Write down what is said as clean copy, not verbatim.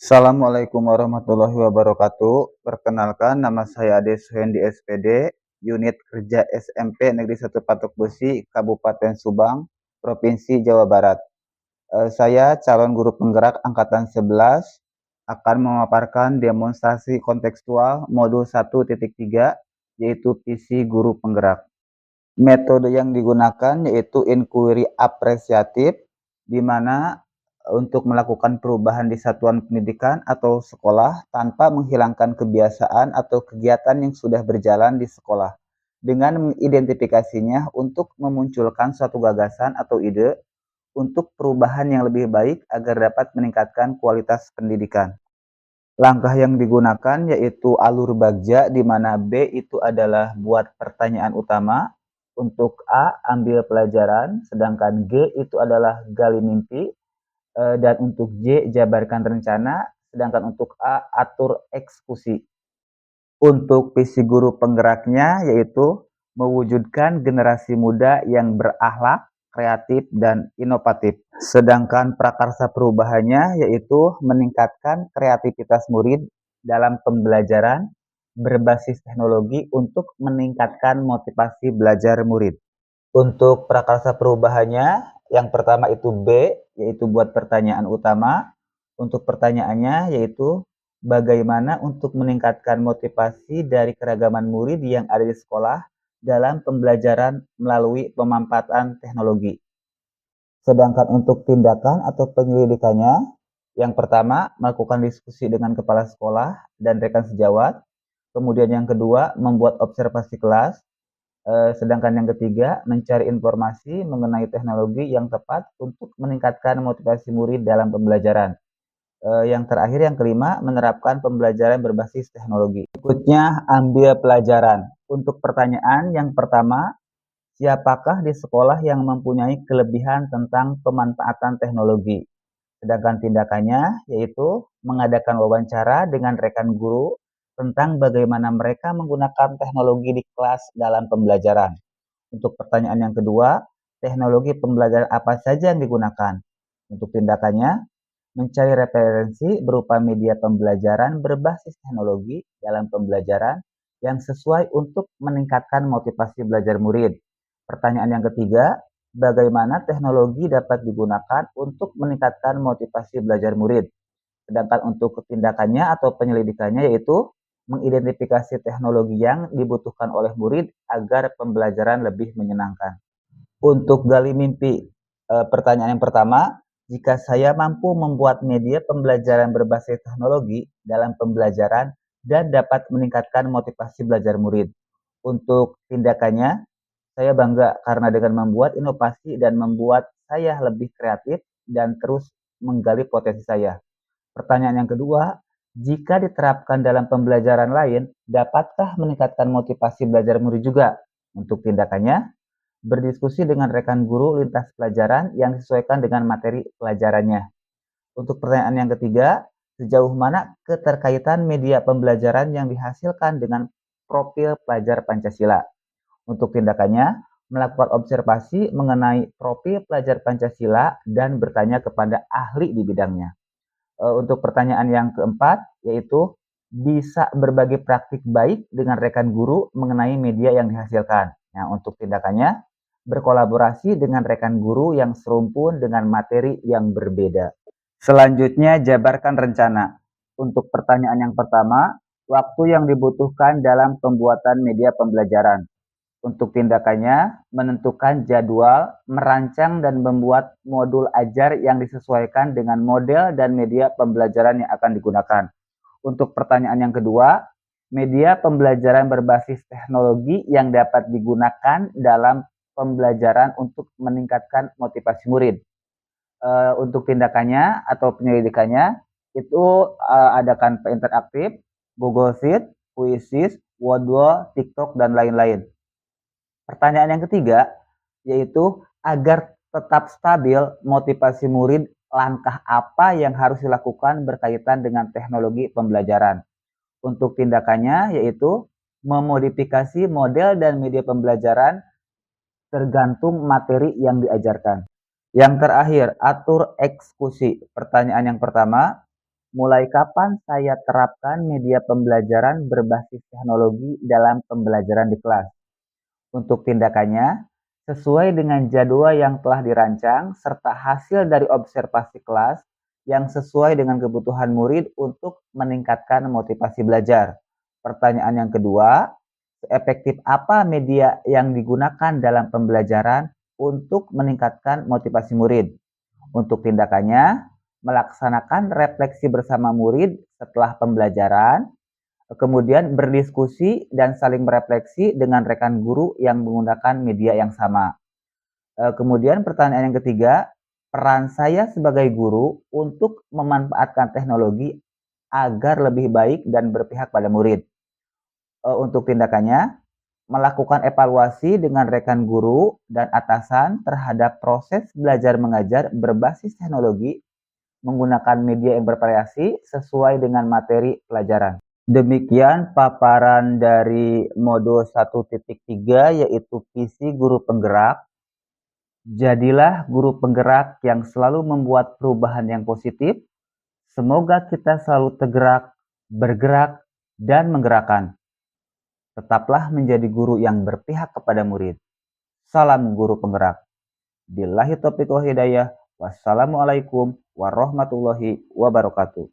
Assalamualaikum warahmatullahi wabarakatuh. Perkenalkan, nama saya Ade Suhendi SPD, Unit Kerja SMP Negeri 1 Patok Besi, Kabupaten Subang, Provinsi Jawa Barat. Saya calon guru penggerak Angkatan 11 akan memaparkan demonstrasi kontekstual modul 1.3, yaitu visi guru penggerak. Metode yang digunakan yaitu inquiry apresiatif, di mana untuk melakukan perubahan di satuan pendidikan atau sekolah tanpa menghilangkan kebiasaan atau kegiatan yang sudah berjalan di sekolah, dengan mengidentifikasinya untuk memunculkan suatu gagasan atau ide untuk perubahan yang lebih baik agar dapat meningkatkan kualitas pendidikan. Langkah yang digunakan yaitu alur bagja, di mana B itu adalah buat pertanyaan utama, untuk A ambil pelajaran, sedangkan G itu adalah gali mimpi, dan untuk J jabarkan rencana, sedangkan untuk A atur eksekusi. Untuk visi guru penggeraknya yaitu mewujudkan generasi muda yang berakhlak, kreatif, dan inovatif. Sedangkan prakarsa perubahannya yaitu meningkatkan kreativitas murid dalam pembelajaran berbasis teknologi untuk meningkatkan motivasi belajar murid. Untuk prakarsa perubahannya, yang pertama itu B, yaitu buat pertanyaan utama. Untuk pertanyaannya yaitu bagaimana untuk meningkatkan motivasi dari keragaman murid yang ada di sekolah dalam pembelajaran melalui pemanfaatan teknologi. Sedangkan untuk tindakan atau penyelidikannya, yang pertama melakukan diskusi dengan kepala sekolah dan rekan sejawat. Kemudian yang kedua membuat observasi kelas. Sedangkan yang ketiga, mencari informasi mengenai teknologi yang tepat untuk meningkatkan motivasi murid dalam pembelajaran. Yang terakhir, yang kelima, menerapkan pembelajaran berbasis teknologi. Berikutnya, ambil pelajaran. Untuk pertanyaan yang pertama, siapakah di sekolah yang mempunyai kelebihan tentang pemanfaatan teknologi? Sedangkan tindakannya yaitu mengadakan wawancara dengan rekan guru tentang bagaimana mereka menggunakan teknologi di kelas dalam pembelajaran. Untuk pertanyaan yang kedua, teknologi pembelajaran apa saja yang digunakan? Untuk tindakannya, mencari referensi berupa media pembelajaran berbasis teknologi dalam pembelajaran yang sesuai untuk meningkatkan motivasi belajar murid. Pertanyaan yang ketiga, bagaimana teknologi dapat digunakan untuk meningkatkan motivasi belajar murid. Sedangkan untuk tindakannya atau penyelidikannya yaitu mengidentifikasi teknologi yang dibutuhkan oleh murid agar pembelajaran lebih menyenangkan. Untuk gali mimpi, pertanyaan yang pertama, jika saya mampu membuat media pembelajaran berbasis teknologi dalam pembelajaran dan dapat meningkatkan motivasi belajar murid. Untuk tindakannya, saya bangga karena dengan membuat inovasi dan membuat saya lebih kreatif dan terus menggali potensi saya. Pertanyaan yang kedua, jika diterapkan dalam pembelajaran lain, dapatkah meningkatkan motivasi belajar murid juga? Untuk tindakannya, berdiskusi dengan rekan guru lintas pelajaran yang disesuaikan dengan materi pelajarannya. Untuk pertanyaan yang ketiga, sejauh mana keterkaitan media pembelajaran yang dihasilkan dengan profil pelajar Pancasila? Untuk tindakannya, melakukan observasi mengenai profil pelajar Pancasila dan bertanya kepada ahli di bidangnya. Untuk pertanyaan yang keempat, yaitu bisa berbagi praktik baik dengan rekan guru mengenai media yang dihasilkan. Nah, untuk tindakannya, berkolaborasi dengan rekan guru yang serumpun dengan materi yang berbeda. Selanjutnya, jabarkan rencana. Untuk pertanyaan yang pertama, waktu yang dibutuhkan dalam pembuatan media pembelajaran. Untuk tindakannya, menentukan jadwal, merancang dan membuat modul ajar yang disesuaikan dengan model dan media pembelajaran yang akan digunakan. Untuk pertanyaan yang kedua, media pembelajaran berbasis teknologi yang dapat digunakan dalam pembelajaran untuk meningkatkan motivasi murid. Untuk tindakannya atau penyelidikannya, itu ada Canva interaktif, Google Sheet, Quizzes, Wordwall, TikTok, dan lain-lain. Pertanyaan yang ketiga, yaitu agar tetap stabil motivasi murid, langkah apa yang harus dilakukan berkaitan dengan teknologi pembelajaran. Untuk tindakannya yaitu memodifikasi model dan media pembelajaran tergantung materi yang diajarkan. Yang terakhir, atur eksekusi. Pertanyaan yang pertama, Mulai kapan saya terapkan media pembelajaran berbasis teknologi dalam pembelajaran di kelas? Untuk tindakannya, sesuai dengan jadwal yang telah dirancang serta hasil dari observasi kelas yang sesuai dengan kebutuhan murid untuk meningkatkan motivasi belajar. Pertanyaan yang kedua, seefektif apa media yang digunakan dalam pembelajaran untuk meningkatkan motivasi murid? Untuk tindakannya, melaksanakan refleksi bersama murid setelah pembelajaran, kemudian berdiskusi dan saling merefleksi dengan rekan guru yang menggunakan media yang sama. Kemudian pertanyaan yang ketiga, peran saya sebagai guru untuk memanfaatkan teknologi agar lebih baik dan berpihak pada murid. Untuk tindakannya, melakukan evaluasi dengan rekan guru dan atasan terhadap proses belajar mengajar berbasis teknologi menggunakan media yang bervariasi sesuai dengan materi pelajaran. Demikian paparan dari modul 1.3 yaitu visi guru penggerak. Jadilah guru penggerak yang selalu membuat perubahan yang positif. Semoga kita selalu tergerak, bergerak, dan menggerakkan. Tetaplah menjadi guru yang berpihak kepada murid. Salam guru penggerak. Billahi taufiq wal hidayah. Wassalamualaikum warahmatullahi wabarakatuh.